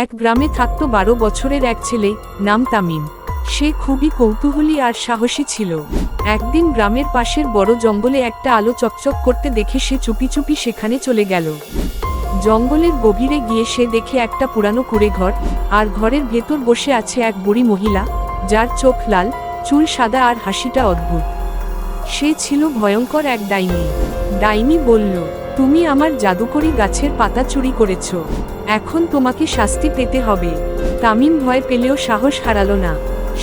এক গ্রামে থাকত 12 বছরের এক ছেলে, নাম তামিম। সে খুবই কৌতূহলী আর সাহসী ছিল। একদিন গ্রামের পাশের বড় জঙ্গলে একটা আলো চকচক করতে দেখে সে চুপি চুপি সেখানে চলে গেল। জঙ্গলের গভীরে গিয়ে সে দেখে একটা পুরানো কুঁড়েঘর, আর ঘরের ভেতর বসে আছে এক বুড়ি মহিলা, যার চোখ লাল, চুল সাদা আর হাসিটা অদ্ভুত। সে ছিল ভয়ঙ্কর এক ডাইনি। ডাইনি বলল, তুমি আমার জাদুকরি গাছের পাতা চুরি করেছ, এখন তোমাকে শাস্তি পেতে হবে। তামিম ভয় পেলেও সাহস হারালো না।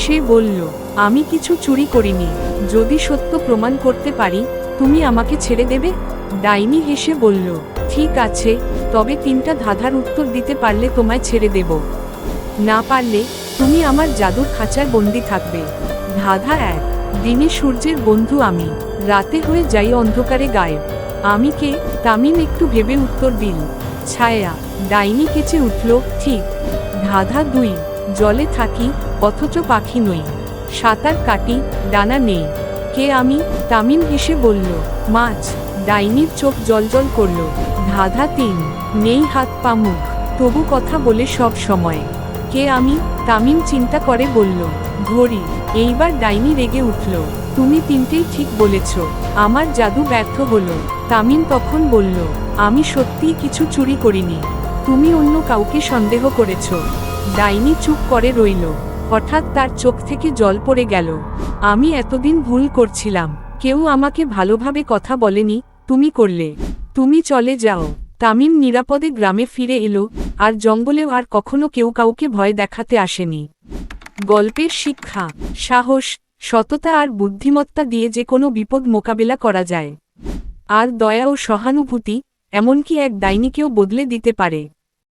সে বলল, আমি কিছু চুরি করিনি, যদি সত্য প্রমাণ করতে পারি তুমি আমাকে ছেড়ে দেবে। ডাইনি হেসে বলল, ঠিক আছে, তবে 3টা ধাঁধার উত্তর দিতে পারলে তোমায় ছেড়ে দেব, না পারলে তুমি আমার জাদুর খাঁচায় বন্দি থাকবে। ধাঁধা 1, দিনে সূর্যের বন্ধু আমি, রাতে হয়ে যাই অন্ধকারে গায়েব, আমি কে? তামিম একটু ভেবে উত্তর দিল, ছায়া। ডাইনি কেচে উঠল, ঠিক। ধাঁধা 2, জলে থাকি অথচ পাখি নই, সাঁতার কাটি ডানা নেই, কে আমি? তামিম হেসে বলল, মাছ। ডাইনির চোখ জ্বলজ্বল করল। ধাঁধা 3, নেই হাত পা মুখ, তবু কথা বলে সব সময়, কে আমি? তামিম চিন্তা করে বলল, ঘড়ি। এইবার ডাইনি রেগে উঠল, তুমি 3টেই ঠিক বলেছ, আমার জাদু ব্যর্থ হলো। তামিম তখন বলল, আমি সত্যিই কিছু চুরি করিনি, তুমি অন্য কাউকে সন্দেহ করেছ। ডাইনি চুপ করে রইল। হঠাৎ তার চোখ থেকে জল পড়ে গেল। আমি এতদিন ভুল করছিলাম, কেউ আমাকে ভালোভাবে কথা বলেনি, তুমি করলে। তুমি চলে যাও। তামিম নিরাপদে গ্রামে ফিরে এলো, আর জঙ্গলেও আর কখনো কেউ কাউকে ভয় দেখাতে আসেনি। গল্পের শিক্ষা, সাহস, সততা আর বুদ্ধিমত্তা দিয়ে যে কোনো বিপদ মোকাবেলা করা যায়। আর দয়া ও সহানুভূতি, এমনকি এক ডাইনিকেও বদলে দিতে পারে।